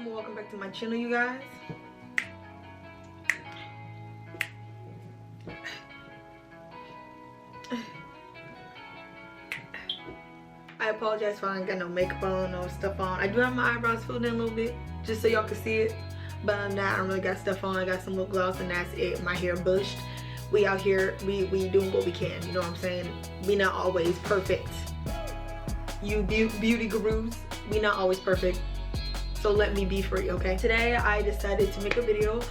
and welcome back to my channel, you guys. I apologize if I ain't got no makeup on, no stuff on. I do have my eyebrows filled in a little bit just so y'all can see it, but other than that, I don't really got stuff on. I got some lip gloss and that's it. My hair bushed. We out here, we doing what we can, you know what I'm saying? We not always perfect. You beauty gurus, we not always perfect. So let me be free, okay? Today I decided to make a video,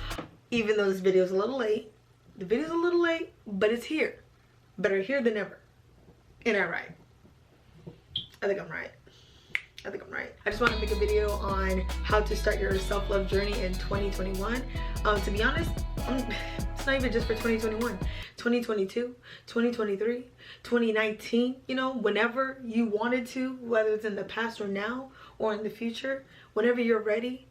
even though this video is a little late. The video's a little late, but it's here. Better here than ever. Ain't that right? I think I'm right. I think I'm right. I just want to make a video on how to start your self-love journey in 2021. To be honest, it's not even just for 2021. 2022, 2023, 2019, you know, whenever you wanted to, whether it's in the past or now or in the future, whenever you're ready,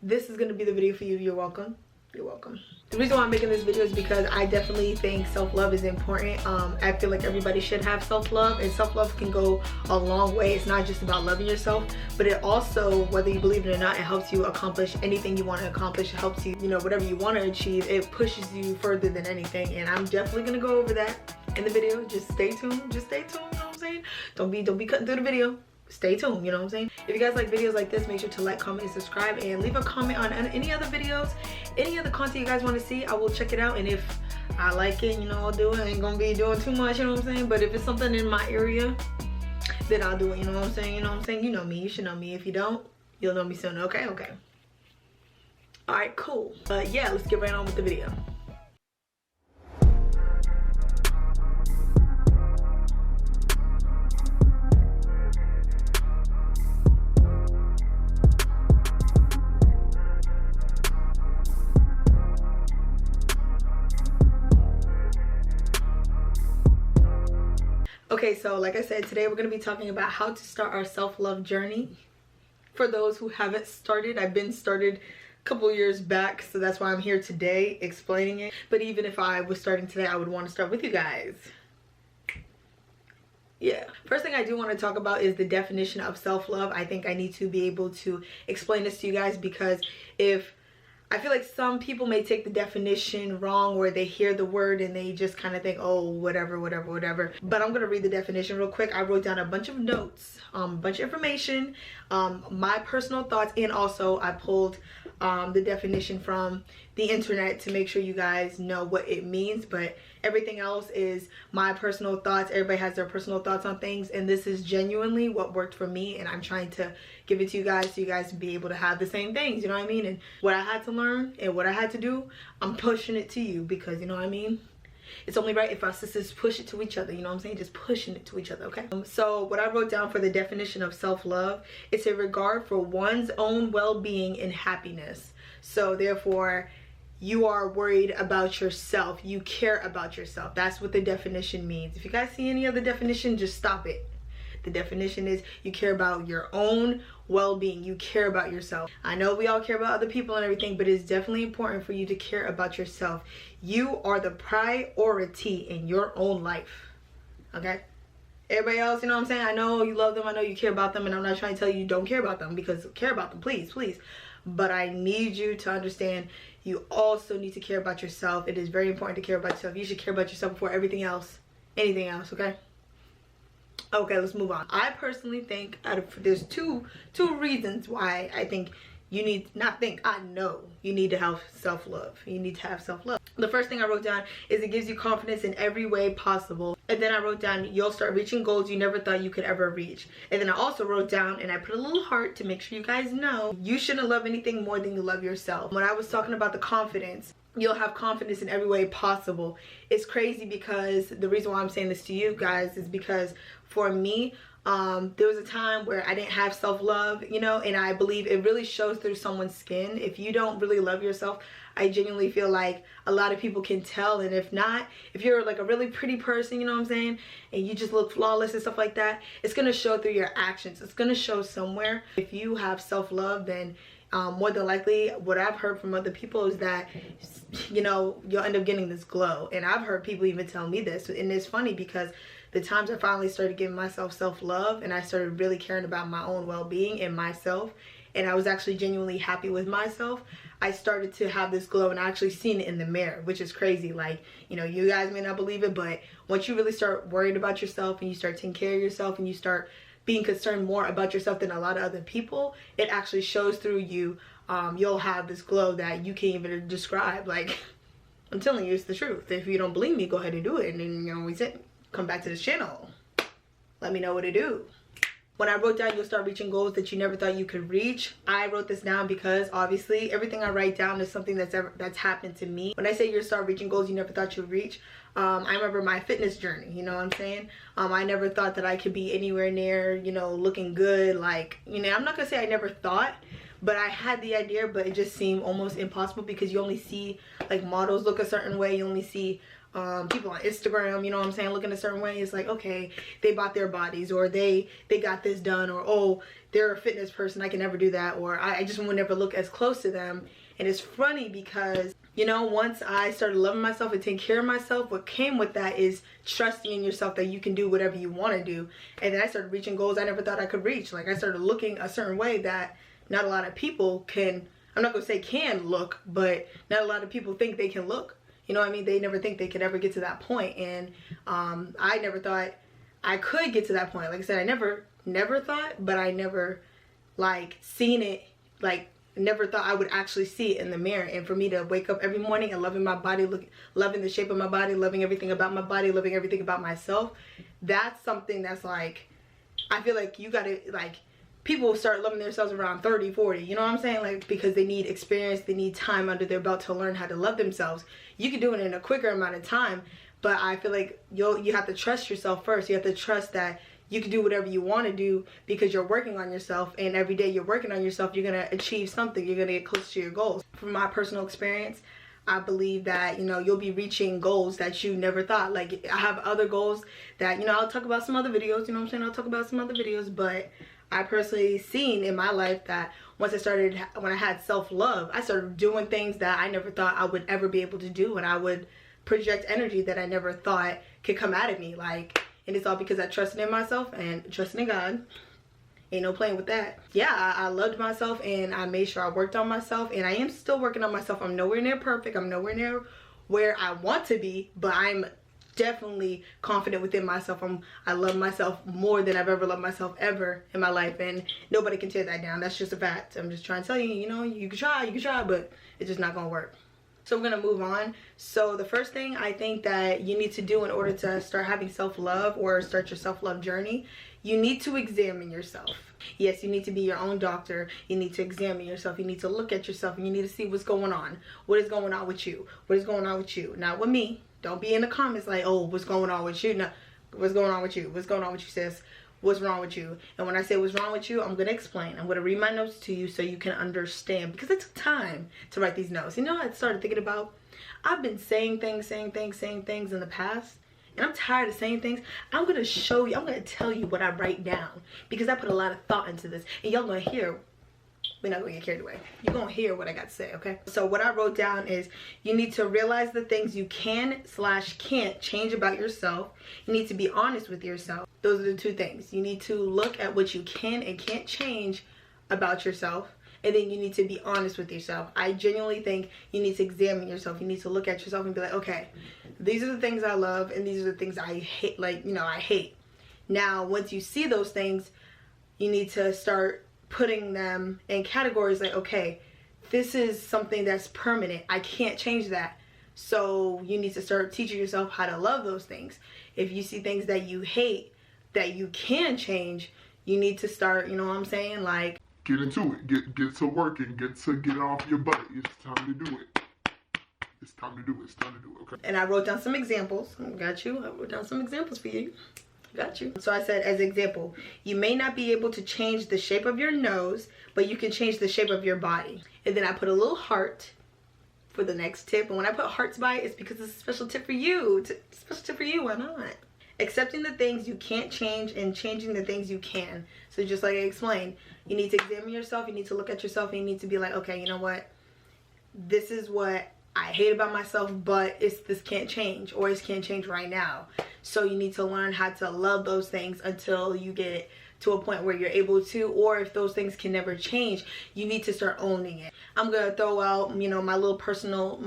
this is going to be the video for you. You're welcome. You're welcome. The reason why I'm making this video is because I definitely think self-love is important. I feel like everybody should have self-love, and self-love can go a long way. It's not just about loving yourself, but it also, whether you believe it or not, it helps you accomplish anything you want to accomplish. It helps you, you know, whatever you want to achieve. It pushes you further than anything, and I'm definitely gonna go over that in the video. Just stay tuned. Just stay tuned. You know what I'm saying? Don't be cutting through the video. Stay tuned, you know what I'm saying? If you guys like videos like this, make sure to like, comment, and subscribe, and leave a comment on any other videos, any other content you guys want to see. I will check it out, and if I like it, you know, I'll do it. I ain't gonna be doing too much, you know what I'm saying? But if it's something in my area, then I'll do it, you know what I'm saying? You know what I'm saying? You know me, you should know me. If you don't, you'll know me soon. Okay. All right, cool. But yeah, let's get right on with the video. Okay, so like I said, today we're going to be talking about how to start our self-love journey. For those who haven't started, I've been started a couple years back, so that's why I'm here today explaining it. But even if I was starting today, I would want to start with you guys. Yeah. First thing I do want to talk about is the definition of self-love. I think I need to be able to explain this to you guys, because I feel like some people may take the definition wrong, where they hear the word and they just kind of think, oh, whatever. But I'm going to read the definition real quick. I wrote down a bunch of notes, a bunch of information, my personal thoughts, and also I pulled the definition from the internet to make sure you guys know what it means. But everything else is my personal thoughts. Everybody has their personal thoughts on things, and this is genuinely what worked for me, and I'm trying to give it to you guys so you guys can be able to have the same things, you know what I mean? And what I had to learn and what I had to do, I'm pushing it to you, because, you know what I mean, it's only right if our sisters push it to each other, you know what I'm saying? Just pushing it to each other, okay? So what I wrote down for the definition of self-love, it's a regard for one's own well-being and happiness. So therefore, you are worried about yourself. You care about yourself. That's what the definition means. If you guys see any other definition, just stop it. The definition is you care about your own well-being. You care about yourself. I know we all care about other people and everything, but it's definitely important for you to care about yourself. You are the priority in your own life. Okay? Everybody else, you know what I'm saying? I know you love them. I know you care about them, and I'm not trying to tell you don't care about them, because care about them, please. But I need you to understand you also need to care about yourself. It is very important to care about yourself. You should care about yourself before everything else, anything else, okay? Okay, let's move on. I personally think there's two reasons why I think you need, I know you need to have self-love. You need to have self-love. The first thing I wrote down is it gives you confidence in every way possible. And then I wrote down you'll start reaching goals you never thought you could ever reach. And then I also wrote down, and I put a little heart to make sure you guys know, you shouldn't love anything more than you love yourself. When I was talking about the confidence, you'll have confidence in every way possible. It's crazy, because the reason why I'm saying this to you guys is because for me, there was a time where I didn't have self-love, you know, and I believe it really shows through someone's skin. If you don't really love yourself, I genuinely feel like a lot of people can tell. And if not, if you're like a really pretty person, you know what I'm saying, and you just look flawless and stuff like that, it's going to show through your actions. It's going to show somewhere. If you have self-love, then more than likely what I've heard from other people is that, you know, you'll end up getting this glow. And I've heard people even tell me this, and it's funny because the times I finally started giving myself self-love and I started really caring about my own well-being and myself, and I was actually genuinely happy with myself, I started to have this glow, and I actually seen it in the mirror, which is crazy. Like, you know, you guys may not believe it, but once you really start worrying about yourself and you start taking care of yourself and you start being concerned more about yourself than a lot of other people, it actually shows through you. You'll have this glow that you can't even describe. Like, I'm telling you, it's the truth. If you don't believe me, go ahead and do it, and then, you know, we said, come back to this channel, let me know what to do. When I wrote down you'll start reaching goals that you never thought you could reach, I wrote this down because obviously everything I write down is something that's happened to me. When I say you'll start reaching goals you never thought you'd reach, I remember my fitness journey, you know what I'm saying? I never thought that I could be anywhere near, you know, looking good. Like, you know, I'm not gonna say I never thought, but I had the idea, but it just seemed almost impossible because you only see like models look a certain way. You only see people on Instagram, you know what I'm saying, looking a certain way. It's like, okay, they bought their bodies, or they got this done, or oh, they're a fitness person, I can never do that, or I just would never look as close to them. And it's funny because, you know, once I started loving myself and taking care of myself, what came with that is trusting in yourself that you can do whatever you want to do. And then I started reaching goals I never thought I could reach. Like, I started looking a certain way that not a lot of people can, I'm not gonna say can look, but not a lot of people think they can look. You know what I mean? They never think they could ever get to that point. And I never thought I could get to that point. Like I said, I never thought, but I never like seen it, like never thought I would actually see it in the mirror. And for me to wake up every morning and loving my body, loving the shape of my body, loving everything about my body, loving everything about myself, that's something that's like, I feel like you gotta, like, people start loving themselves around 30, 40, you know what I'm saying? Like, because they need experience, they need time under their belt to learn how to love themselves. You can do it in a quicker amount of time, but I feel like you have to trust yourself first. You have to trust that you can do whatever you want to do because you're working on yourself, and every day you're working on yourself, you're going to achieve something. You're going to get close to your goals. From my personal experience, I believe that, you know, you'll be reaching goals that you never thought. Like, I have other goals that, you know, I'll talk about some other videos, you know what I'm saying? I'll talk about some other videos, but I personally seen in my life that once when I had self-love, I started doing things that I never thought I would ever be able to do, and I would project energy that I never thought could come out of me. Like, and it's all because I trusted in myself and trusted in God. Ain't no playing with that. Yeah, I loved myself, and I made sure I worked on myself, and I am still working on myself. I'm nowhere near perfect. I'm nowhere near where I want to be, but I'm definitely confident within myself. I love myself more than I've ever loved myself ever in my life, and nobody can tear that down. That's just a fact. I'm just trying to tell you, you know, you can try, but it's just not gonna work. So we're gonna move on. So the first thing I think that you need to do in order to start having self-love or start your self-love journey, you need to examine yourself. Yes, you need to be your own doctor. You need to examine yourself. You need to look at yourself, and you need to see what's going on. What is going on with you? What is going on with you? Not with me. Don't be in the comments like, oh, what's going on with you? No, what's going on with you? What's going on with you, sis? What's wrong with you? And when I say what's wrong with you, I'm going to explain. I'm going to read my notes to you so you can understand, because it took time to write these notes. You know, I started thinking about, I've been saying things in the past, and I'm tired of saying things. I'm going to show you, I'm going to tell you what I write down, because I put a lot of thought into this, and y'all going to hear. We're not going to get carried away. You're going to hear what I got to say, okay? So what I wrote down is you need to realize the things you can/can't change about yourself. You need to be honest with yourself. Those are the two things. You need to look at what you can and can't change about yourself, and then you need to be honest with yourself. I genuinely think you need to examine yourself. You need to look at yourself and be like, okay, these are the things I love, and these are the things I hate. Like, you know, I hate. Now, once you see those things, you need to start putting them in categories like, okay, this is something that's permanent. I can't change that. So you need to start teaching yourself how to love those things. If you see things that you hate that you can change, you need to start, you know what I'm saying, like, get into it. Get to work and get it off your butt. It's time to do it. It's time to do it. It's time to do it. Okay. And I wrote down some examples. Got you. I wrote down some examples for you. Got you. So I said, as example, you may not be able to change the shape of your nose, but you can change the shape of your body. And then I put a little heart for the next tip. And when I put hearts by it, it's because it's a special tip for you. Special tip for you. Why not? Accepting the things you can't change and changing the things you can. So just like I explained, you need to examine yourself. You need to look at yourself, and you need to be like, okay, you know what? This is what I hate about myself, but this can't change, or it can't change right now. So you need to learn how to love those things until you get to a point where you're able to, or if those things can never change, you need to start owning it. I'm gonna throw out, you know, my little personal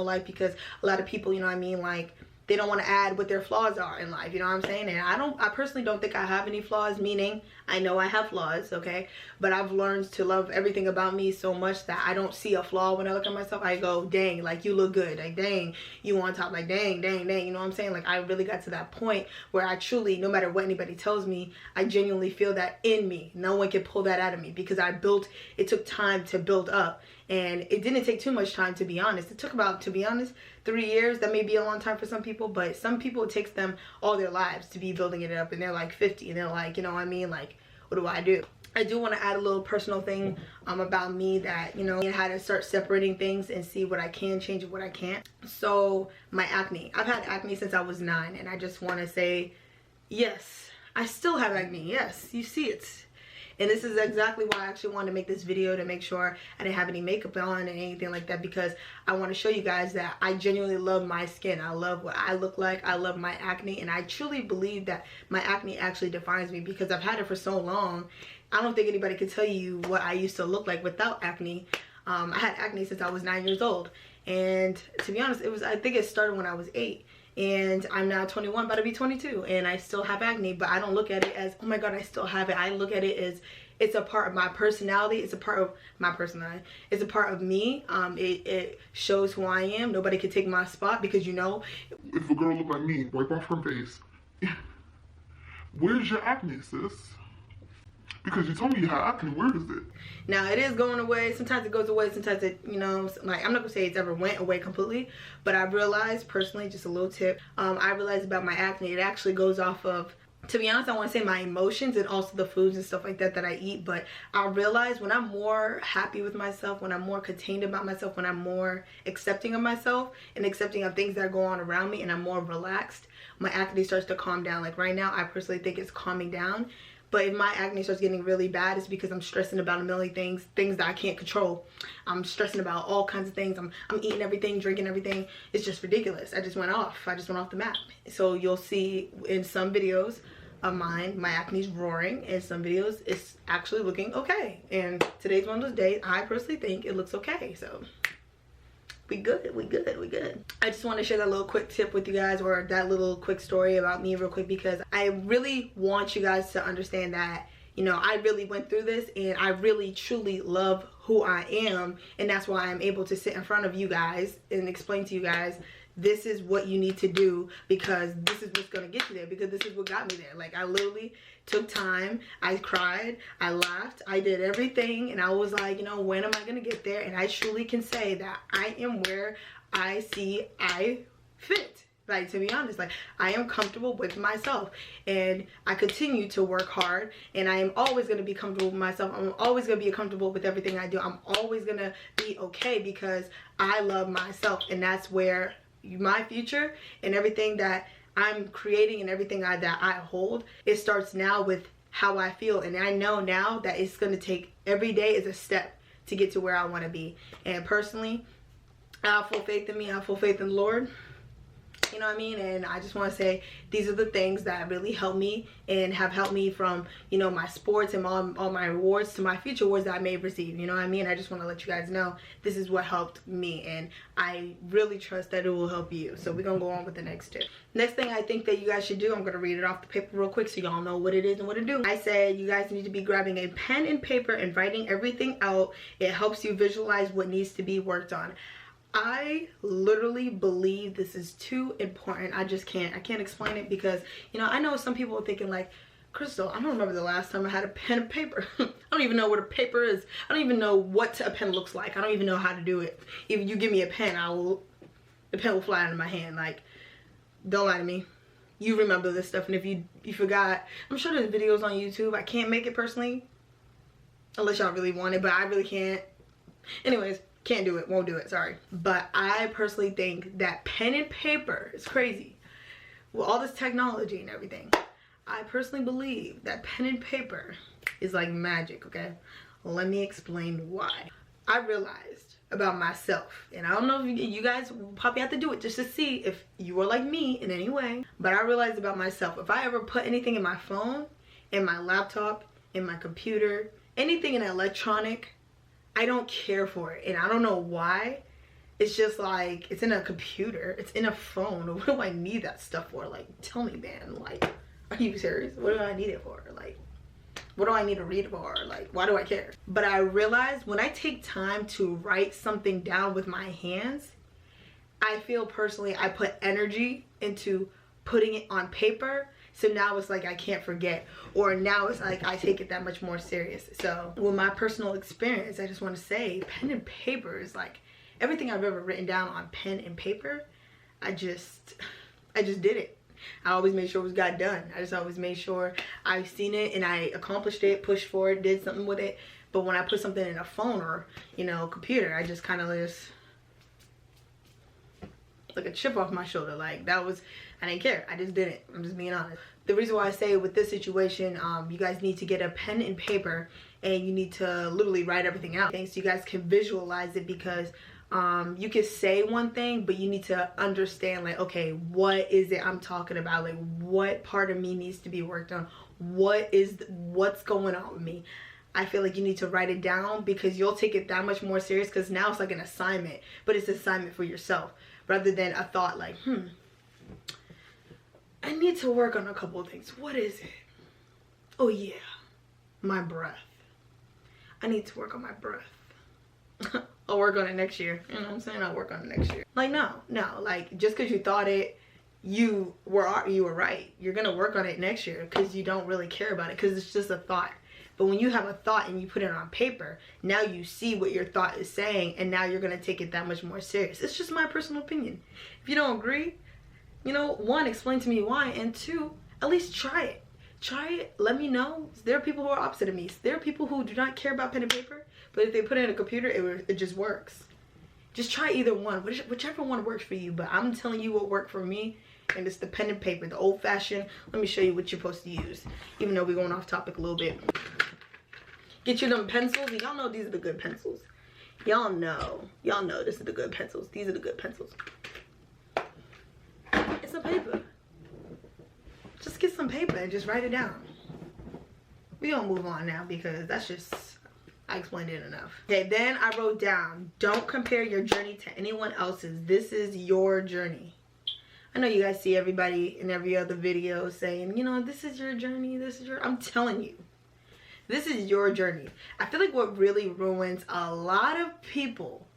life, because a lot of people, you know what I mean, like, they don't want to add what their flaws are in life, you know what I'm saying? And I personally don't think I have any flaws, meaning I know I have flaws, okay? But I've learned to love everything about me so much that I don't see a flaw when I look at myself. I go, dang, like, you look good. Like, dang, you on top. Like, dang, dang, dang, you know what I'm saying? Like, I really got to that point where I truly, no matter what anybody tells me, I genuinely feel that in me. No one can pull that out of me, because it took time to build up. And it didn't take too much time, to be honest. It took about, to be honest, 3 years. That may be a long time for some people, but some people, it takes them all their lives to be building it up, and they're like 50 and they're like, you know what I mean, like, what do I do? I do want to add a little personal thing about me, that, you know, and how to start separating things and see what I can change and what I can't. So my acne, I've had acne since I was 9, and I just want to say, yes, I still have acne. Yes, you see it. And this is exactly why I actually wanted to make this video, to make sure I didn't have any makeup on and anything like that, because I want to show you guys that I genuinely love my skin. I love what I look like. I love my acne, and I truly believe that my acne actually defines me, because I've had it for so long. I don't think anybody could tell you what I used to look like without acne. I had acne since I was 9 years old, and to be honest, I think it started when I was 8. And I'm now 21, about to be 22, and I still have acne, but I don't look at it as, oh my god, I still have it. I look at it as, it's a part of my personality. It's a part of my personality. It's a part of me. It shows who I am. Nobody can take my spot, because, you know, If a girl look like me, wipe off her face. Where's your acne, sis? Because you told me you had acne. Where is it? now it is going away. Sometimes it goes away. Sometimes it, you know, like, I'm not gonna say it's ever went away completely, but I realized personally, just a little tip, I realized about my acne, it actually goes off of, to be honest, I want to say my emotions, and also the foods and stuff like that that I eat. But I realize when I'm more happy with myself, when I'm more contained about myself, when I'm more accepting of myself and accepting of things that go on around me, and I'm more relaxed, my acne starts to calm down. Like right now, I personally think it's calming down. But if my acne starts getting really bad, it's because I'm stressing about a million things that I can't control. I'm stressing about all kinds of things. I'm eating everything, drinking everything. It's just ridiculous. I just went off the map. So you'll see in some videos of mine, my acne's roaring. In some videos, it's actually looking okay. And today's one of those days, I personally think it looks okay. So we good. I just want to share that little quick tip with you guys, or that little quick story about me real quick, because I really want you guys to understand that, you know, I really went through this, and I really truly love who I am, and that's why I'm able to sit in front of you guys and explain to you guys, this is what you need to do, because this is what's gonna get you there, because this is what got me there. Like, I literally took time, I cried, I laughed, I did everything, and I was like, you know, when am I gonna get there? And I truly can say that I am where I see I fit. Like, to be honest, like, I am comfortable with myself, and I continue to work hard, and I am always going to be comfortable with myself. I'm always going to be comfortable with everything I do. I'm always going to be okay, because I love myself, and that's where my future and everything that I'm creating and everything that I hold, it starts now with how I feel. And I know now that it's going to take, every day is a step to get to where I want to be. And personally, I have full faith in me. I have full faith in the Lord. You know what I mean? And I just want to say, these are the things that really help me and have helped me from, you know, my sports and all my awards to my future awards that I may receive. You know what I mean? I just want to let you guys know this is what helped me, and I really trust that it will help you. So we're going to go on with the next tip. Next thing I think that you guys should do, I'm going to read it off the paper real quick so y'all know what it is and what to do. I said you guys need to be grabbing a pen and paper and writing everything out. It helps you visualize what needs to be worked on. I literally believe this is too important. I can't explain it, because, you know, I know some people are thinking like, Crystal, I don't remember the last time I had a pen and paper. I don't even know what a paper is. I don't even know what a pen looks like. I don't even know how to do it. If you give me a pen, the pen will fly out of my hand. Like, don't lie to me. You remember this stuff, and if you forgot, I'm sure there's videos on YouTube. I can't make it personally, unless y'all really want it, but I really can't. Anyways, can't do it, won't do it, sorry. But I personally think that pen and paper is crazy. With all this technology and everything, I personally believe that pen and paper is like magic, okay? Let me explain why. I realized about myself, and I don't know if you guys will probably have to do it just to see if you are like me in any way, but I realized about myself, if I ever put anything in my phone in my laptop, in my computer, anything in electronic, I don't care for it. And I don't know why. It's just like, it's in a computer, it's in a phone. What do I need that stuff for? Like, tell me, man. Like, are you serious? What do I need it for? Like, what do I need to read it for? Like, why do I care? But I realized when I take time to write something down with my hands, I feel personally I put energy into putting it on paper. So now it's like I can't forget, or now it's like I take it that much more serious. So with my personal experience, I just want to say pen and paper is like everything I've ever written down on pen and paper. I just did it. I always made sure it got done. I just always made sure I've seen it and I accomplished it, pushed forward, did something with it. But when I put something in a phone or, you know, computer, I just kind of just like a chip off my shoulder. Like, that was, I didn't care. I just did it. I'm just being honest. The reason why I say with this situation, you guys need to get a pen and paper and you need to literally write everything out. So you guys can visualize it, because you can say one thing, but you need to understand, like, okay, what is it I'm talking about? Like, what part of me needs to be worked on? What's going on with me? I feel like you need to write it down, because you'll take it that much more serious, because now it's like an assignment, but it's an assignment for yourself rather than a thought like, I need to work on a couple of things. What is it? Oh yeah, my breath. I need to work on my breath. I'll work on it next year. You know what I'm saying? I'll work on it next year. Like, no. Like, just because you thought it, you were right. You're gonna work on it next year because you don't really care about it, because it's just a thought. But when you have a thought and you put it on paper, now you see what your thought is saying, and now you're gonna take it that much more serious. It's just my personal opinion. If you don't agree, you know, one, explain to me why, and two, at least try it. Try it, let me know. There are people who are opposite of me. There are people who do not care about pen and paper, but if they put it in a computer, it just works. Just try either one, whichever one works for you. But I'm telling you what worked for me, and it's the pen and paper, the old fashioned. Let me show you what you're supposed to use, even though we're going off topic a little bit. Get you them pencils. Y'all know these are the good pencils. Y'all know this is the good pencils. These are the good pencils. It's a paper. Just get some paper and just write it down. We gonna move on now, because that's just, I explained it enough. Okay, then I wrote down, don't compare your journey to anyone else's. This is your journey. I know you guys see everybody in every other video saying, you know, this is your journey, this is your, I'm telling you, this is your journey. I feel like what really ruins a lot of people,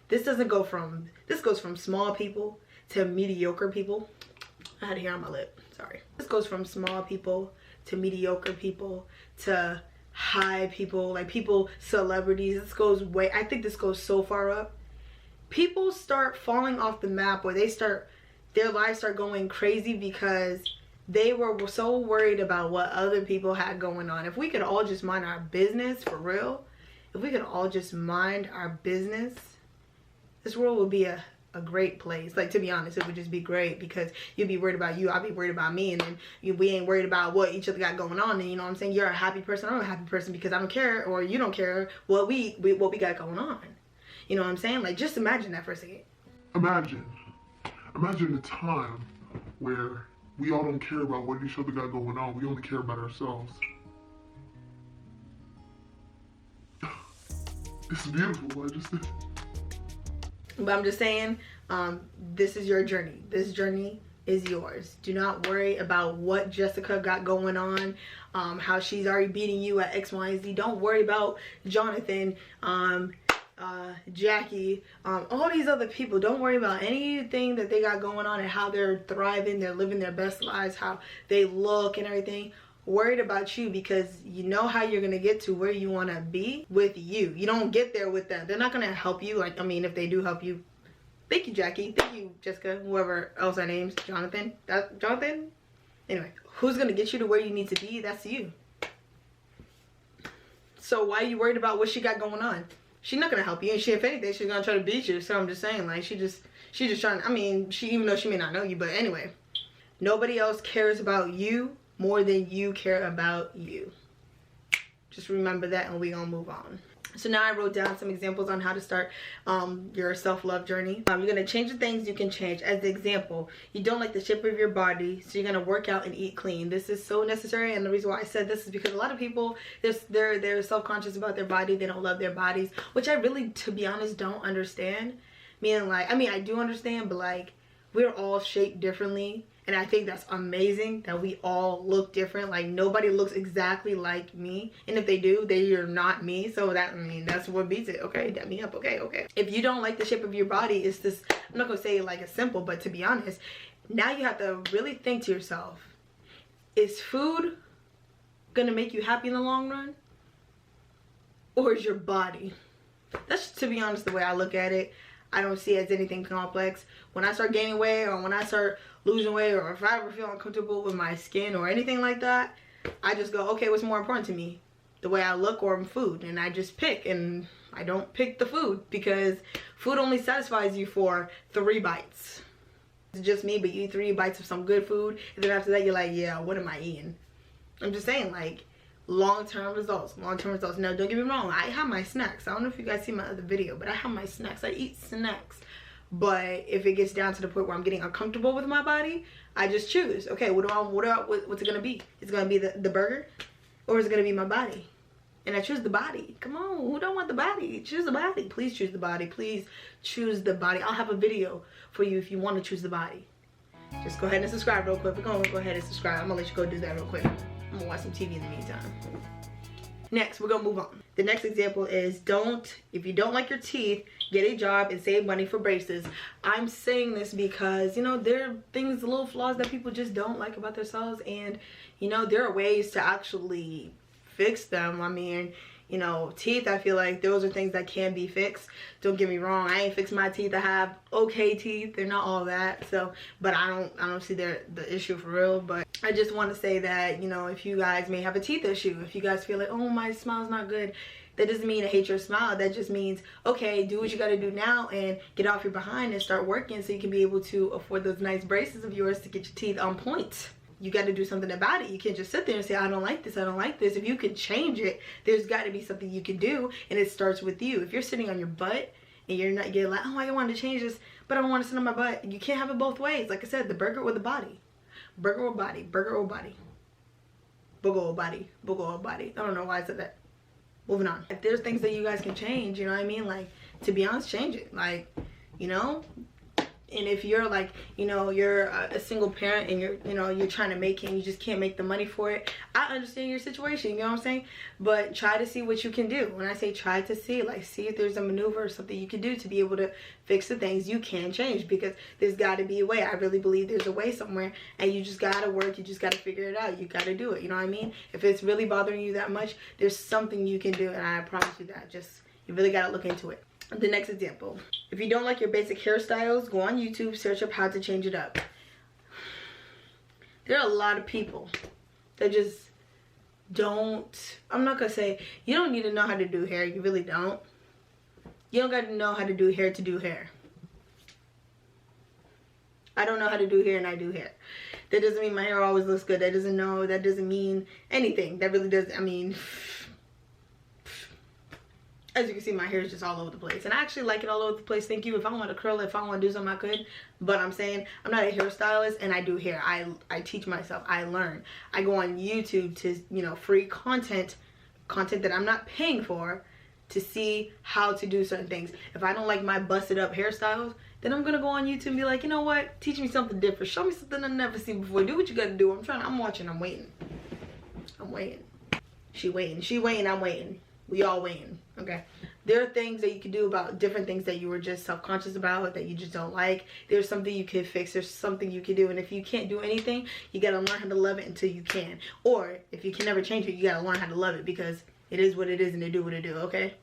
this goes from small people to mediocre people. I had hair on my lip, sorry. This goes from small people to mediocre people to high people, like people, celebrities. This goes way, I think this goes so far up. People start falling off the map, or their lives start going crazy because they were so worried about what other people had going on. If we could all just mind our business, for real, if we could all just mind our business, this world would be a great place. Like, to be honest, it would just be great, because you'd be worried about you, I'll be worried about me, and then we ain't worried about what each other got going on. And you know what I'm saying? You're a happy person, I'm a happy person, because I don't care, or you don't care what we got going on. You know what I'm saying? Like, just imagine that for a second. Imagine a time where we all don't care about what each other got going on. We only care about ourselves. It's beautiful. But I'm just saying, this is your journey. This journey is yours. Do not worry about what Jessica got going on, how she's already beating you at X, Y, and Z. Don't worry about Jonathan, Jackie, all these other people. Don't worry about anything that they got going on and how they're thriving, they're living their best lives, how they look and everything. Worried about you, because you know how you're gonna get to where you want to be with you. You don't get there with them. They're not gonna help you. Like, I mean, if they do help you, thank you, Jackie, thank you, Jessica, whoever else our names, Jonathan, Jonathan. Anyway, who's gonna get you to where you need to be? That's you. So why are you worried about what she got going on? She's not gonna help you, and if anything, she's gonna try to beat you. So I'm just saying, like, she just trying. I mean, even though she may not know you, but anyway, nobody else cares about you more than you care about you. Just remember that, and we gonna move on. So now I wrote down some examples on how to start your self-love journey. You're going to change the things you can change. As the example, you don't like the shape of your body, so you're going to work out and eat clean. This is so necessary, and the reason why I said this is because a lot of people, they're self-conscious about their body. They don't love their bodies, which I really, to be honest, don't understand. Meaning, like, I mean, I do understand, but like, we're all shaped differently. And I think that's amazing that we all look different. Like, nobody looks exactly like me. And if they do, they are not me. So that, I mean, that's what beats it. Okay, dab me up. Okay. If you don't like the shape of your body, it's this, I'm not going to say like it's simple, but to be honest, now you have to really think to yourself, is food going to make you happy in the long run? Or is your body? That's, to be honest, the way I look at it. I don't see it as anything complex. When I start gaining weight, or when I start losing weight, or if I ever feel uncomfortable with my skin or anything like that, I just go, okay, what's more important to me? The way I look or food? And I just pick, and I don't pick the food, because food only satisfies you for 3 bites. It's just me, but you eat 3 bites of some good food, and then after that you're like, yeah, what am I eating? I'm just saying, like, long-term results. Now, don't get me wrong, I have my snacks. I don't know if you guys see my other video, but I have my snacks. I eat snacks. But if it gets down to the point where I'm getting uncomfortable with my body, I just choose. Okay, what's it gonna be? It's gonna be the burger, or is it gonna be my body? And I choose the body. Come on, who don't want the body? Choose the body. Please choose the body. Please choose the body. I'll have a video for you if you want to choose the body. Just go ahead and subscribe real quick. We're gonna go ahead and subscribe. I'm gonna let you go do that real quick. I'm gonna watch some TV in the meantime. Next, we're gonna move on. The next example is, if you don't like your teeth, get a job and save money for braces. I'm saying this because, you know, there are things, little flaws that people just don't like about themselves, and, you know, there are ways to actually fix them. I mean, you know, teeth, I feel like those are things that can be fixed. Don't get me wrong, I ain't fixed my teeth. I have okay teeth. They're not all that. So, but I don't see the issue for real. But I just want to say that, you know, if you guys may have a teeth issue, if you guys feel like, oh, my smile's not good, that doesn't mean I hate your smile. That just means, okay, do what you got to do now and get off your behind and start working so you can be able to afford those nice braces of yours to get your teeth on point. You got to do something about it. You can't just sit there and say, I don't like this, I don't like this. If you can change it, there's got to be something you can do, and it starts with you. If you're sitting on your butt and you're like, oh, I want to change this, but I don't want to sit on my butt. You can't have it both ways. Like I said, the burger or the body. Burger or body. Burger or body. Booger or body. Booger or body. I don't know why I said that. Moving on. If there's things that you guys can change, you know what I mean? Like, to be honest, change it. Like, you know? And if you're like, you know, you're a single parent and you're trying to make it and you just can't make the money for it, I understand your situation, you know what I'm saying? But try to see what you can do. When I say try to see, like, see if there's a maneuver or something you can do to be able to fix the things you can change, because there's got to be a way. I really believe there's a way somewhere, and you just got to work. You just got to figure it out. You got to do it. You know what I mean? If it's really bothering you that much, there's something you can do, and I promise you that. Just, you really got to look into it. The next example, if you don't like your basic hairstyles, go on YouTube, search up how to change it up. There are a lot of people that just don't, I'm not gonna say, you don't need to know how to do hair. You really don't. You don't got to know how to do hair to do hair. I don't know how to do hair, and I do hair. That doesn't mean my hair always looks good. That doesn't mean anything. That really doesn't, I mean, as you can see, my hair is just all over the place, and I actually like it all over the place. Thank you. If I want to curl it, if I want to do something, I could, but I'm saying I'm not a hairstylist, and I do hair. I teach myself. I learn. I go on YouTube to, you know, free content that I'm not paying for, to see how to do certain things. If I don't like my busted up hairstyles, then I'm gonna go on YouTube and be like, you know what, teach me something different, show me something I've never seen before. Do what you gotta do. I'm watching, I'm waiting. She waiting, I'm waiting. We all waiting. Okay, there are things that you can do about different things that you were just self-conscious about, that you just don't like. There's something you can fix. There's something you can do. And if you can't do anything, you gotta learn how to love it until you can. Or if you can never change it, you gotta learn how to love it, because it is what it is and it do what it do. Okay,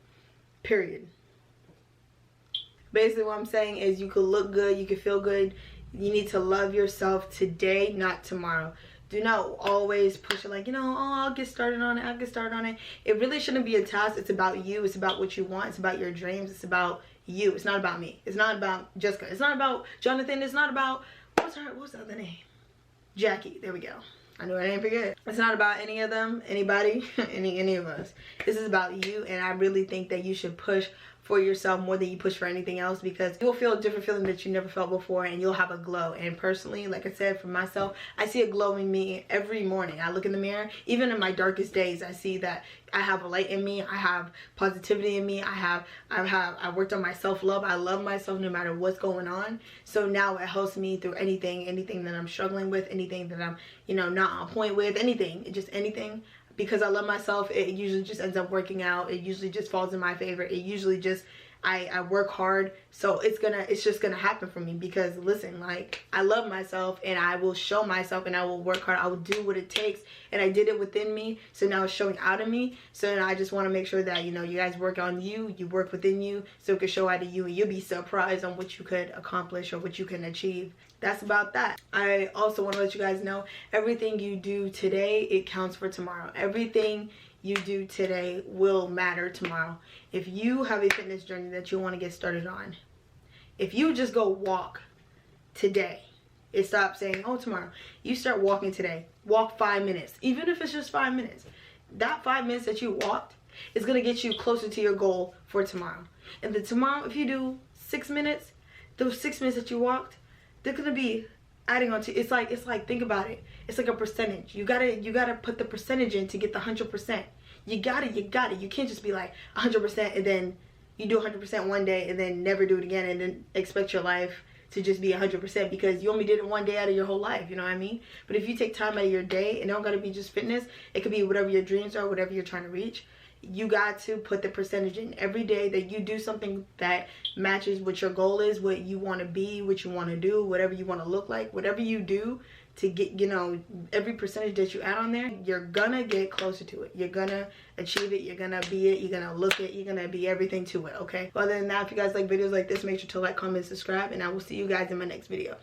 period. Basically what I'm saying is, you could look good, you could feel good. You need to love yourself today, not tomorrow. Do not always push it like, you know, oh, I'll get started on it. It really shouldn't be a task. It's about you. It's about what you want. It's about your dreams. It's about you. It's not about me. It's not about Jessica. It's not about Jonathan. It's not about, what's the other name? Jackie. There we go. I knew I didn't forget. It's not about any of them, anybody, any of us. This is about you, and I really think that you should push for yourself more than you push for anything else, because you'll feel a different feeling that you never felt before, and you'll have a glow. And personally, like I said, for myself, I see a glow in me every morning. I look in the mirror, even in my darkest days, I see that I have a light in me. I have positivity in me. I worked on my self-love. I love myself no matter what's going on. So now it helps me through anything that I'm struggling with, anything that I'm, you know, not on point with, anything, just anything. Because I love myself, it usually just ends up working out. It usually just falls in my favor. It usually just, I work hard, so it's just gonna happen for me. Because listen, like, I love myself, and I will show myself, and I will work hard. I will do what it takes, and I did it within me, so now it's showing out of me. So now I just want to make sure that, you know, you guys work on you, you work within you, so it can show out of you, and you'll be surprised on what you could accomplish or what you can achieve. That's about that. I also want to let you guys know, everything you do today, it counts for tomorrow. Everything you do today will matter tomorrow. If you have a fitness journey that you want to get started on, if you just go walk today, it stops saying, oh, tomorrow. You start walking today. Walk 5 minutes. Even if it's just 5 minutes. That 5 minutes that you walked is going to get you closer to your goal for tomorrow. And then tomorrow, if you do 6 minutes, those 6 minutes that you walked, they're going to be adding on to, it's like think about it, it's like a percentage. You gotta put the percentage in to get the 100%. You got it. You can't just be like 100% and then you do 100% one day and then never do it again, and then expect your life to just be 100%, because you only did it one day out of your whole life, you know what I mean? But if you take time out of your day, and it don't gotta be just fitness, it could be whatever your dreams are, whatever you're trying to reach. You got to put the percentage in every day that you do something that matches what your goal is, what you want to be, what you want to do, whatever you want to look like. Whatever you do to get, you know, every percentage that you add on there, you're gonna get closer to it. You're gonna achieve it. You're gonna be it. You're gonna look it. You're gonna be everything to it, okay? Other than that, if you guys like videos like this, make sure to like, comment, subscribe, and I will see you guys in my next video.